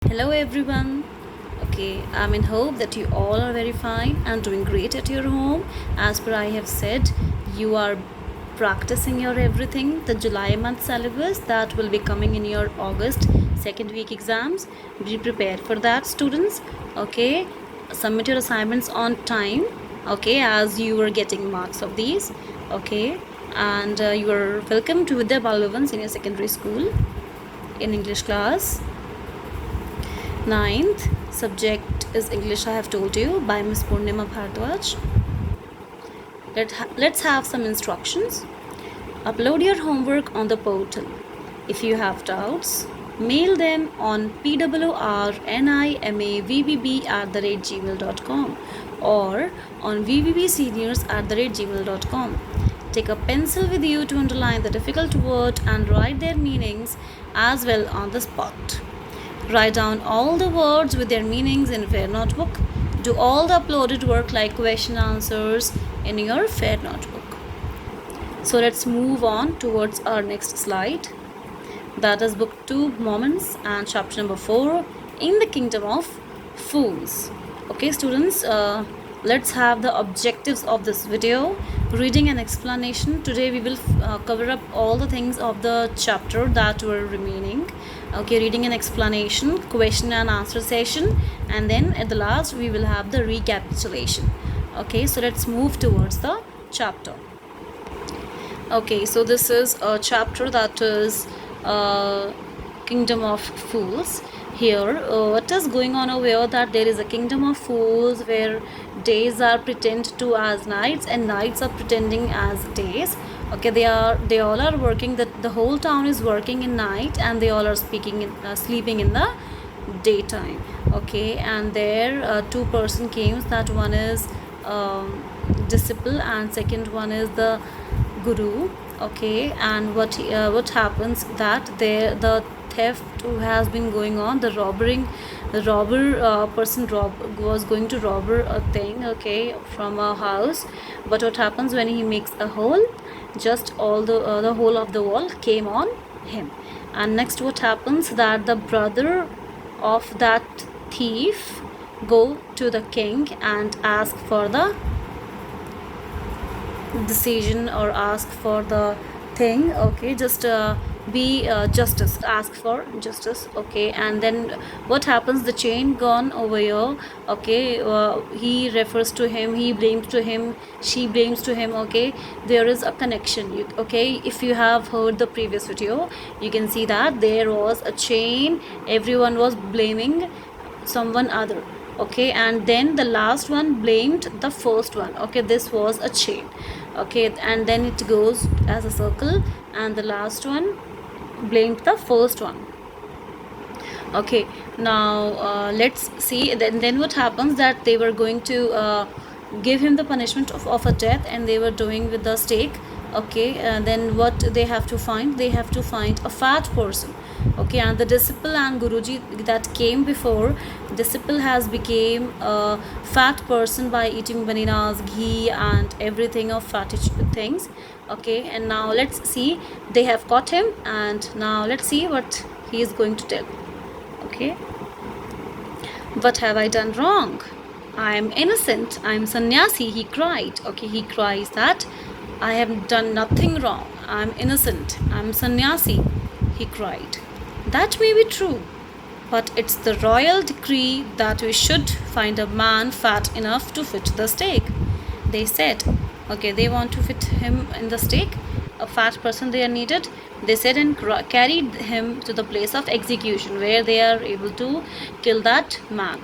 Hello everyone. Okay, I'm in hope that you all are very fine and doing great at your home. As per I have said, you are practicing your everything, the July month syllabus that will be coming in your August second week exams. Be prepared for that, students. Okay, submit your assignments on time. Okay, as you are getting marks of these. Okay, and you are welcome to Vidya Balavan Senior Secondary School in English class. Ninth subject is English, I have told you, by Miss Purnima Bhardwaj. Let's have some instructions. Upload your homework on the portal. If you have doubts, mail them on pwrnimavbb@gmail.com or on vbbseniors@gmail.com. Take a pencil with you to underline the difficult word and write their meanings as well on the spot. Write down all the words with their meanings in Fair Notebook. Do all the uploaded work like question answers in your Fair Notebook. So let's move on towards our next slide. That is Book 2 Moments and chapter number 4 in the Kingdom of Fools. Okay students, let's have the objectives of this video. Reading and explanation. Today we will cover up all the things of the chapter that were remaining. Okay, reading and explanation, question and answer session, and then at the last we will have the recapitulation. Okay, so let's move towards the chapter. Okay, so this is a chapter that is Kingdom of Fools. Here what is going on over here, that there is a kingdom of fools where days are pretend to as nights and nights are pretending as days. Okay, they all are working, the whole town is working in night and they all are sleeping in the daytime. Okay, and there two person came, that one is disciple and second one is the guru. Okay, and what happens that there the theft who has been going on, the robber person was going to rob a thing, okay, from a house. But what happens when he makes a hole, just all the whole of the wall came on him. And next what happens, that the brother of that thief go to the king and ask for the decision or ask for the thing. Okay, just be justice, ask for justice. Okay, and then what happens, the chain gone over here. Okay, he refers to him, he blames to him, she blames to him. Okay, there is a connection. Okay, if you have heard the previous video, you can see that there was a chain, everyone was blaming someone other. Okay, and then the last one blamed the first one. Okay, this was a chain. Okay, and then it goes as a circle and the last one blamed the first one. Okay, now let's see. Then what happens, that they were going to give him the punishment of a death and they were doing with the stake. Okay, and then what they have to find, they have to find a fat person. Okay, and the disciple and guruji that came before, disciple has became a fat person by eating bananas, ghee and everything of fatty things. Okay, and now let's see, they have caught him and now let's see what he is going to tell. Okay, what have I done wrong? I am innocent, I am sannyasi, he cried. Okay, he cries that I have done nothing wrong, I am innocent, I am sannyasi, he cried. That may be true, but it's the royal decree that we should find a man fat enough to fit the stake. They said, okay, they want to fit him in the stake, a fat person they are needed. They said and carried him to the place of execution where they are able to kill that man.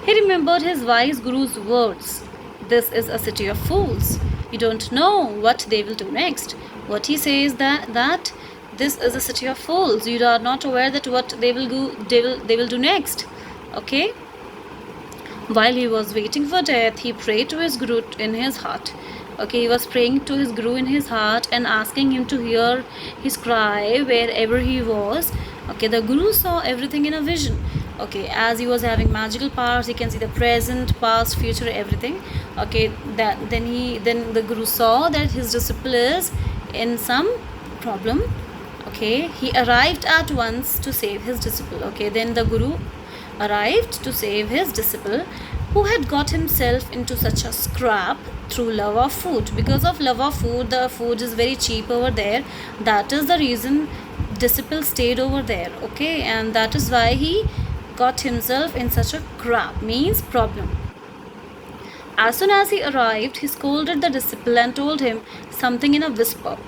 He remembered his wise guru's words. This is a city of fools. You don't know what they will do next. What he says that this is a city of fools. You are not aware that what they will do next. Okay. While he was waiting for death, he prayed to his guru in his heart. Okay, he was praying to his guru in his heart and asking him to hear his cry wherever he was. Okay, the guru saw everything in a vision. Okay, as he was having magical powers, he can see the present, past, future, everything. Okay, then the guru saw that his disciple is in some problem. Okay, Okay, he arrived at once to save his disciple. Okay, then the guru arrived to save his disciple who had got himself into such a scrap through love of food. Because of love of food, the food is very cheap over there. That is the reason disciple stayed over there. Okay, and that is why he got himself in such a crap, means problem. As soon as he arrived, he scolded the disciple and told him something in a whisper.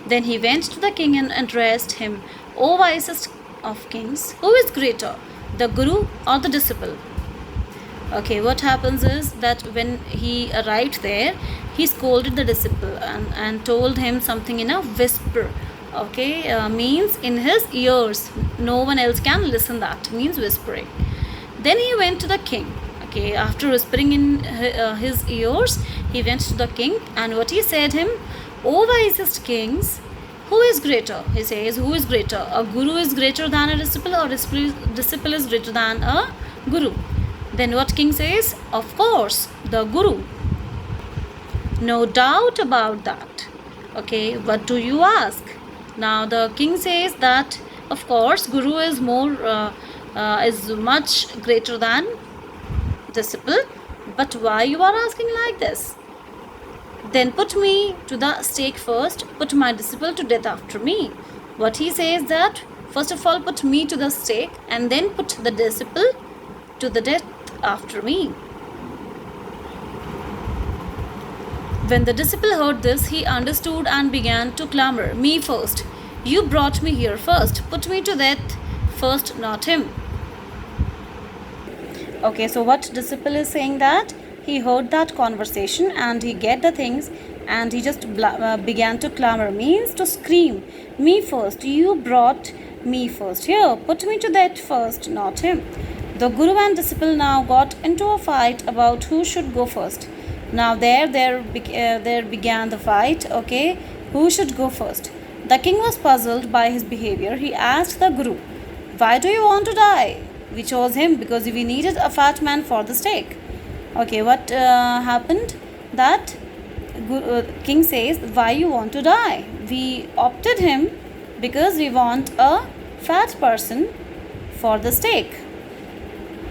Then he went to the king and addressed him, O wisest of kings, who is greater, the guru or the disciple? Okay, what happens is that when he arrived there, he scolded the disciple and told him something in a whisper. Okay, means in his ears. No one else can listen that, means whispering. Then he went to the king. Okay, after whispering in his ears, he went to the king, and what he said him, O wisest kings, who is greater? He says, who is greater? A guru is greater than a disciple, or disciple is greater than a guru? Then what king says? Of course, the guru. No doubt about that. Okay, what do you ask? Now the king says that, of course, guru is is much greater than disciple, but why you are asking like this? Then put me to the stake first, put my disciple to death after me. What he says that, first of all put me to the stake and then put the disciple to the death after me. When the disciple heard this, he understood and began to clamor, Me first. You brought me here first. Put me to death first, not him. Okay, so what disciple is saying that he heard that conversation and he get the things and he just began to clamor, means to scream, Me first. You brought me first. Here, put me to death first, not him. The guru and disciple now got into a fight about who should go first. Now there began the fight. Okay, who should go first? The king was puzzled by his behavior. He asked the guru, Why do you want to die? We chose him because we needed a fat man for the stake. Okay, what happened? That king says, Why you want to die? We opted him because we want a fat person for the stake.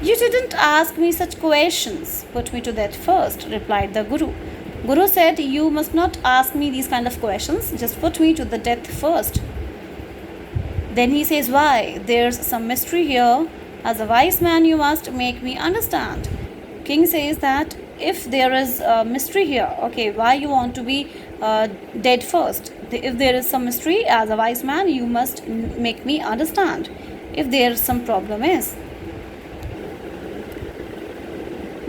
You didn't ask me such questions. Put me to death first, replied the guru. Guru said, You must not ask me these kind of questions. Just put me to the death first. Then he says, Why? There's some mystery here. As a wise man, you must make me understand. King says that if there is a mystery here, okay, why you want to be dead first? If there is some mystery, as a wise man, you must make me understand. If there is some problem is.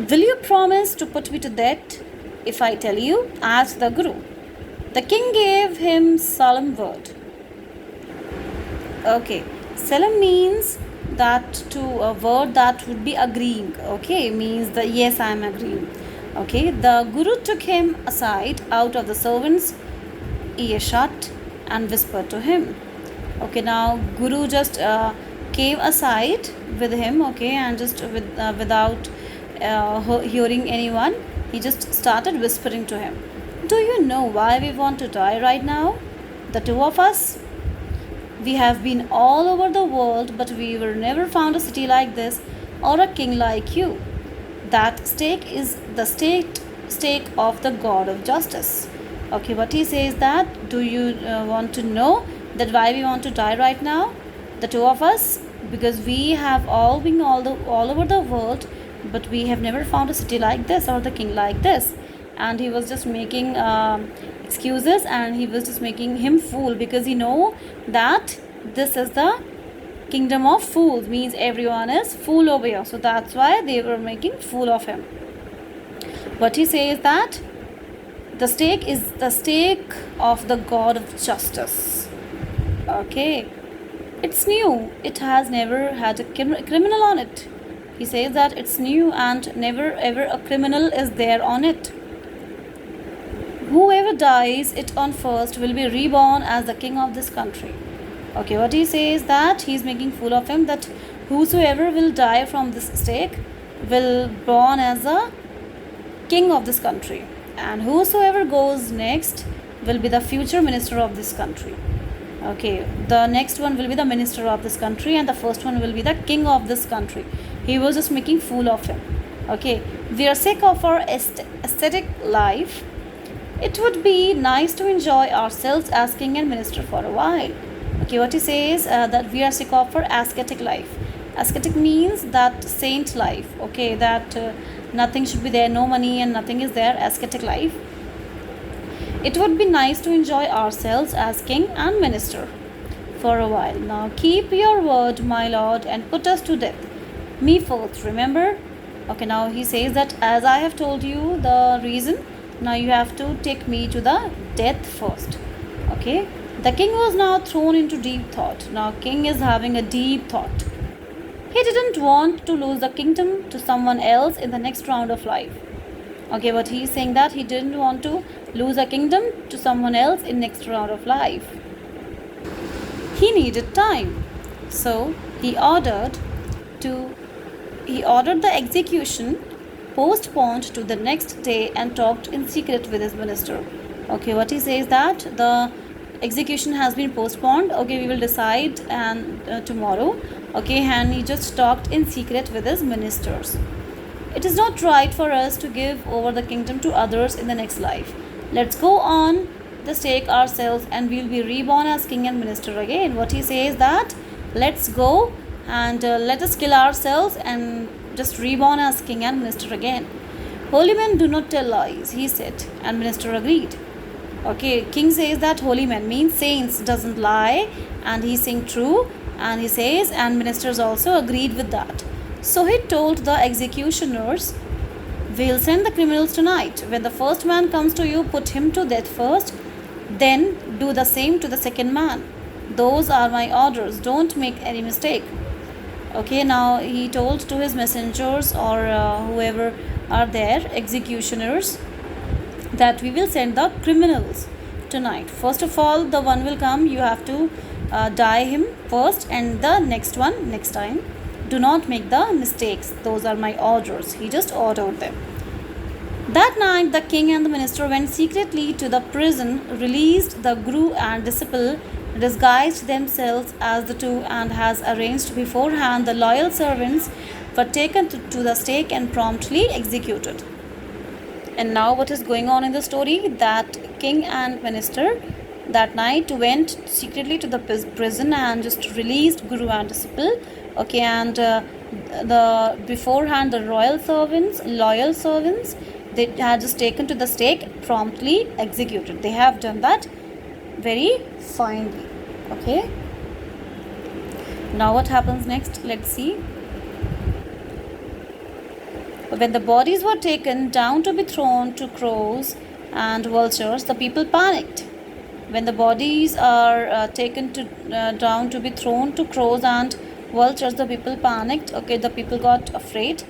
Will you promise to put me to death if I tell you? Asked the guru. The king gave him solemn word. Okay, solemn means that to a word that would be agreeing. Okay, means the yes, I am agreeing. Okay, the guru took him aside out of the servant's earshot and whispered to him. Okay, now guru just came aside with him. Okay, and just without hearing anyone, he just started whispering to him. Do you know why we want to die right now? The two of us? We have been all over the world, but we were never found a city like this or a king like you. That stake is the stake of the God of justice. Okay, what he says that, do you want to know that why we want to die right now? The two of us, because we have all been all over the world, but we have never found a city like this or the king like this. And he was just making excuses, and he was just making him fool, because he know that this is the kingdom of fools, means everyone is fool over here. So that's why they were making fool of him. What he says that the stake is the stake of the God of justice. Okay, it's new. It has never had a criminal on it. He says that it's new and never ever a criminal is there on it. Whoever dies it on first will be reborn as the king of this country. Okay, what he says that he's making fool of him, that whosoever will die from this stake will born as a king of this country, and whosoever goes next will be the future minister of this country. Okay, the next one will be the minister of this country, and the first one will be the king of this country. He was just making fool of him. Okay, we are sick of our aesthetic life. It would be nice to enjoy ourselves as king and minister for a while. Okay, what he says, that we are sick of our ascetic life. Ascetic means that saint life. Okay, that nothing should be there, no money and nothing is there. Ascetic life. It would be nice to enjoy ourselves as king and minister for a while. Now keep your word, my lord, and put us to death. Me first, remember? Okay, now he says that as I have told you the reason, now you have to take me to the death first. Okay, the king was now thrown into deep thought. Now king is having a deep thought. He didn't want to lose the kingdom to someone else in the next round of life. Okay, but he's saying that he didn't want to lose a kingdom to someone else in next round of life. He needed time. So he ordered the execution postponed to the next day and talked in secret with his minister. Okay, what he says that the execution has been postponed. Okay, we will decide and tomorrow. Okay, and he just talked in secret with his ministers. It is not right for us to give over the kingdom to others in the next life. Let's go on the stake ourselves and we'll be reborn as king and minister again. What he says that let's go and let us kill ourselves and just reborn as king and minister again. Holy men do not tell lies, he said, and minister agreed. Okay, king says that holy men means saints doesn't lie, and he's saying true, and he says, and ministers also agreed with that. So he told the executioners, we'll send the criminals tonight. When the first man comes to you, put him to death first, then do the same to the second man. Those are my orders, don't make any mistake. Okay, now he told to his messengers or whoever are there, executioners, that we will send the criminals tonight. First of all, the one will come, you have to die him first, and the next one next time. Do not make the mistakes. Those are my orders. He just ordered them. That night, the king and the minister went secretly to the prison, released the guru and disciple, disguised themselves as the two, and has arranged beforehand the loyal servants were taken to the stake and promptly executed. And now what is going on in the story? That king and minister that night went secretly to the prison and just released guru and disciple. Okay, and the beforehand the loyal servants, they had just taken to the stake, promptly executed. They have done that very finely. Okay, now what happens next? Let's see. When the bodies were taken down to be thrown to crows and vultures, the people panicked. When the bodies are taken down to be thrown to crows and vultures, the people panicked. Okay, the people got afraid.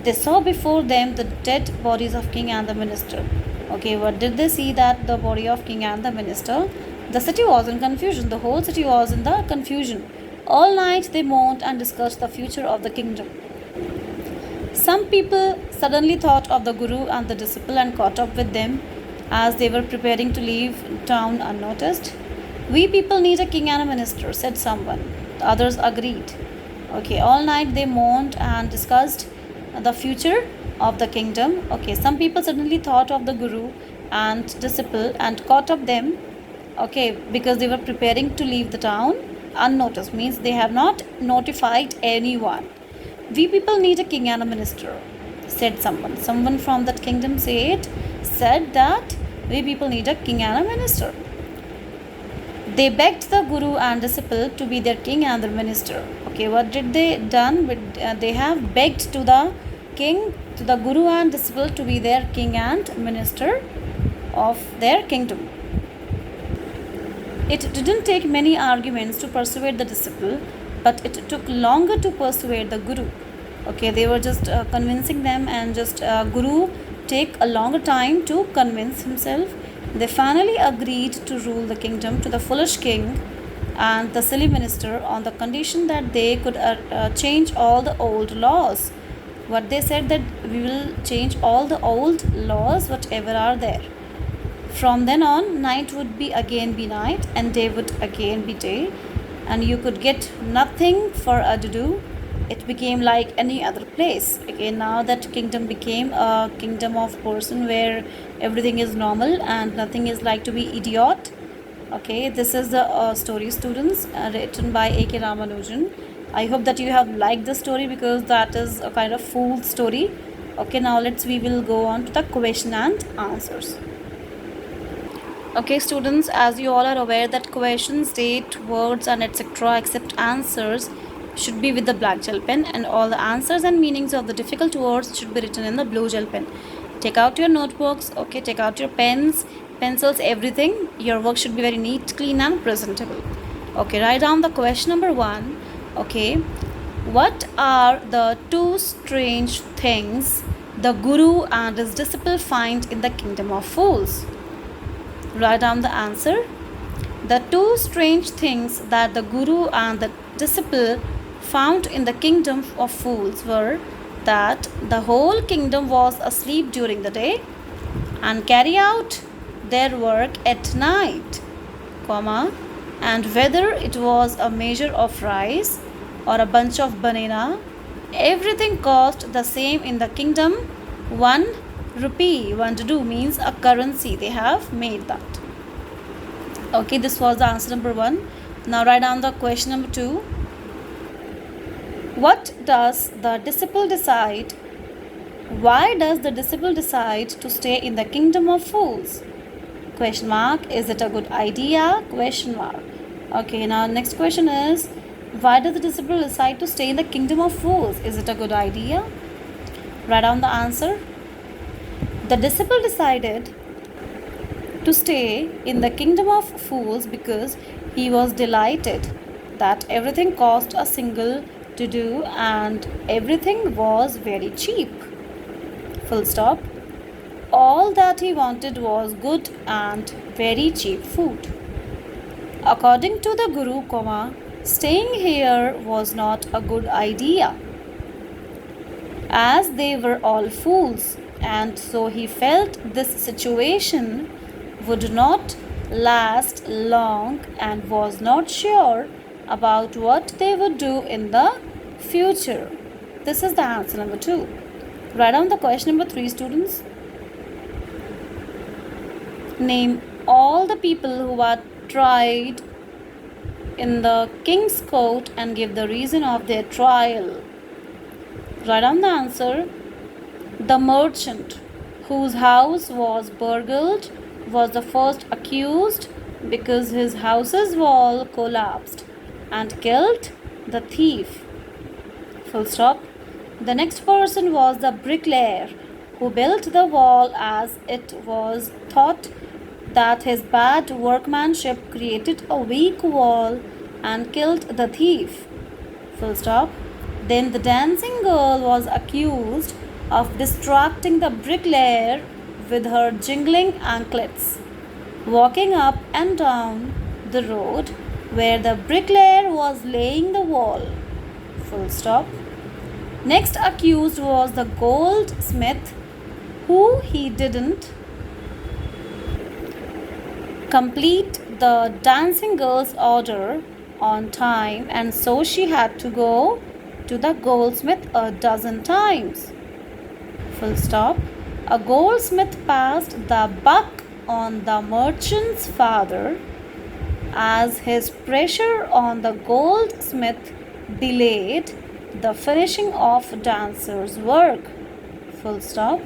They saw before them the dead bodies of king and the minister. Okay, what did they see? That the body of king and the minister. The city was in confusion. The whole city was in the confusion. All night they mourned and discussed the future of the kingdom. Some people suddenly thought of the guru and the disciple and caught up with them as they were preparing to leave town unnoticed. We people need a king and a minister, said someone. The others agreed. Okay, all night they mourned and discussed the future of the kingdom. Okay, some people suddenly thought of the guru and disciple and caught up them. Okay, because they were preparing to leave the town unnoticed, means they have not notified anyone. We people need a king and a minister, said someone. Someone from that kingdom said that we people need a king and a minister. They begged the guru and disciple to be their king and their minister. Okay, what did they done? They have begged to the king, to the guru and disciple to be their king and minister of their kingdom. It didn't take many arguments to persuade the disciple, but it took longer to persuade the guru. Okay, they were just convincing them, and just guru take a longer time to convince himself. They finally agreed to rule the kingdom to the foolish king and the silly minister on the condition that they could change all the old laws. What they said, that we will change all the old laws whatever are there. From then on, night would be again be night and day would again be day, and you could get nothing for to do. It became like any other place. Again, now that kingdom became a kingdom of person where everything is normal and nothing is like to be idiot. Okay, this is the story, students, written by A.K. Ramanujan. I hope that you have liked the story because that is a kind of fool story. Okay, now we will go on to the question and answers. Okay, students, as you all are aware that questions, date, words and etc. except answers should be with the black gel pen, and all the answers and meanings of the difficult words should be written in the blue gel pen. Take out your notebooks, okay, take out your pens, pencils, everything. Your work should be very neat, clean and presentable. Okay, write down the question number 1. Okay, what are the two strange things the guru and his disciple find in the kingdom of fools? Write down the answer. The two strange things that the guru and the disciple found in the kingdom of fools were that the whole kingdom was asleep during the day and carry out their work at night, comma, and whether it was a measure of rice or a bunch of banana, everything cost the same in the kingdom. 1 rupee. 1 to do means a currency. They have made that. Okay, this was the answer number 1. Now write down the question number 2. What does the disciple decide? Why does the disciple decide to stay in the kingdom of fools? Question mark. Is it a good idea? Question mark. Okay, now next question is, why does the disciple decide to stay in the kingdom of fools? Is it a good idea? Write down the answer. The disciple decided to stay in the kingdom of fools because he was delighted that everything cost a single to do and everything was very cheap. Full stop. All that he wanted was good and very cheap food. According to the guru, staying here was not a good idea, as they were all fools, and so he felt this situation would not last long and was not sure about what they would do in the future. This is the answer number 2. Write down the question number 3, students. Name all the people who are tried in the king's court and give the reason of their trial. Write down the answer. The merchant whose house was burgled was the first accused because his house's wall collapsed and killed the thief. Full stop. The next person was the bricklayer who built the wall as it was thought that his bad workmanship created a weak wall and killed the thief. Full stop. Then the dancing girl was accused of distracting the bricklayer with her jingling anklets, walking up and down the road where the bricklayer was laying the wall. Full stop. Next accused was the goldsmith who he didn't complete the dancing girl's order on time and so she had to go to the goldsmith a dozen times. Full stop. A goldsmith passed the buck on the merchant's father as his pressure on the goldsmith delayed the finishing of dancer's work. Full stop.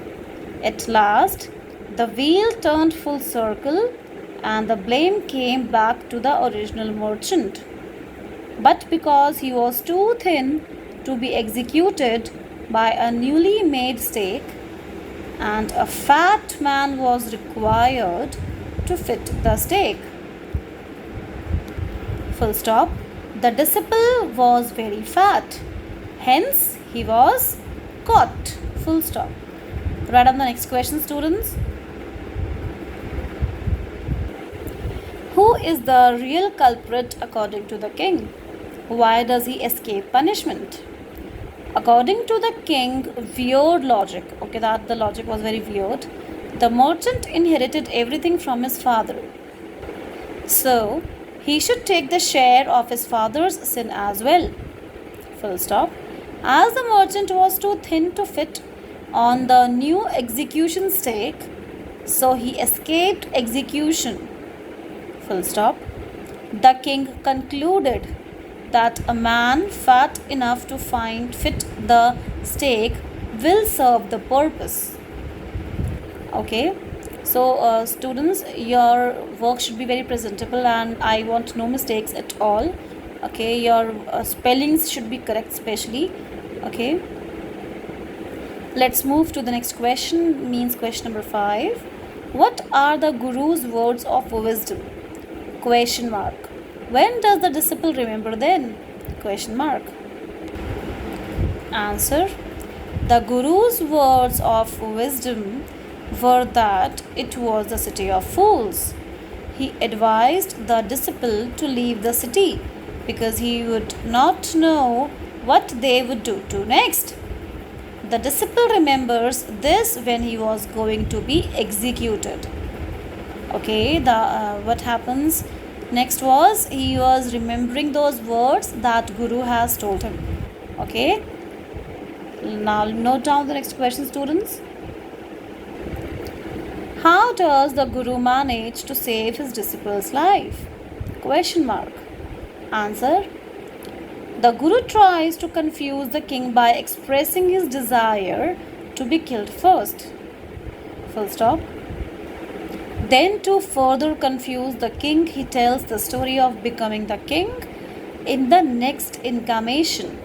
At last, the wheel turned full circle and the blame came back to the original merchant. But because he was too thin to be executed by a newly made stake, and a fat man was required to fit the stake. Full stop. The disciple was very fat, hence he was caught. Full stop. Write down the next question, students. Who is the real culprit according to the king? Why does he escape punishment? According to the king, weird logic. Okay, that the logic was very weird. The merchant inherited everything from his father, so he should take the share of his father's sin as well. Full stop. As the merchant was too thin to fit on the new execution stake, so he escaped execution. Full stop. The king concluded that a man fat enough to fit the stake will serve the purpose. Okay, so students, your work should be very presentable and I want no mistakes at all. Okay, your spellings should be correct especially. Okay, let's move to the next question, means question number 5. What are the guru's words of wisdom? Question mark. When does the disciple remember then? Question mark. Answer. The guru's words of wisdom were that it was the city of fools. He advised the disciple to leave the city because he would not know what they would do to next. The disciple remembers this when he was going to be executed. Okay, what happens next was he was remembering those words that Guru has told him. Okay, now note down the next question, students. How does the Guru manage to save his disciple's life? Question mark. Answer. The Guru tries to confuse the king by expressing his desire to be killed first. Full stop. Then, to further confuse the king, he tells the story of becoming the king in the next incarnation.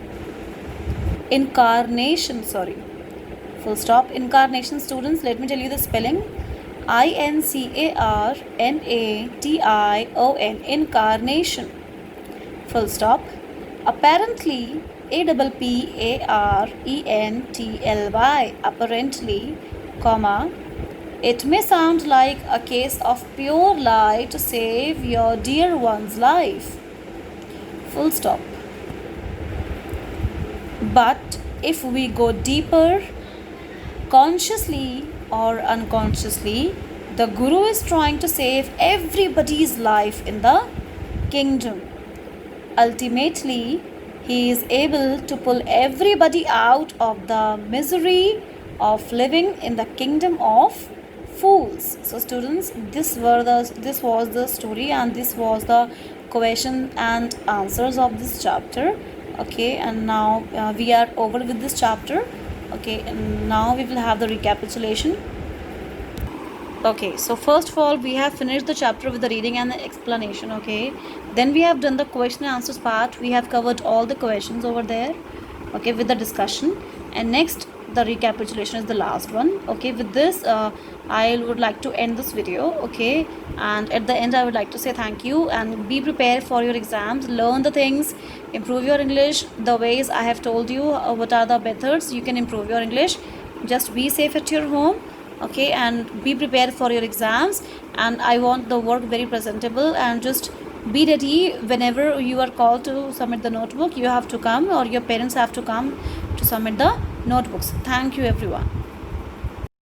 Full stop. Incarnation, students, let me tell you the spelling. INCARNATION. Incarnation. Full stop. Apparently, APPARENTLY. Apparently, comma. It may sound like a case of pure lie to save your dear one's life. Full stop. But if we go deeper, consciously or unconsciously, the Guru is trying to save everybody's life in the kingdom. Ultimately, he is able to pull everybody out of the misery of living in the kingdom of fools. So students, this was the story and this was the question and answers of this chapter. Okay, and now we are over with this chapter. Okay, and now we will have the recapitulation. Okay, so first of all, we have finished the chapter with the reading and the explanation. Okay, then we have done the question and answers part. We have covered all the questions over there. Okay, with the discussion, and next the recapitulation is the last one. Okay, with this I would like to end this video. Okay, and at the end I would like to say thank you and be prepared for your exams. Learn the things, improve your English the ways I have told you. What are the methods you can improve your English? Just be safe at your home. Okay, and be prepared for your exams, and I want the work very presentable, and just be ready whenever you are called to submit the notebook. You have to come, or your parents have to come to submit the notebooks. Thank you everyone.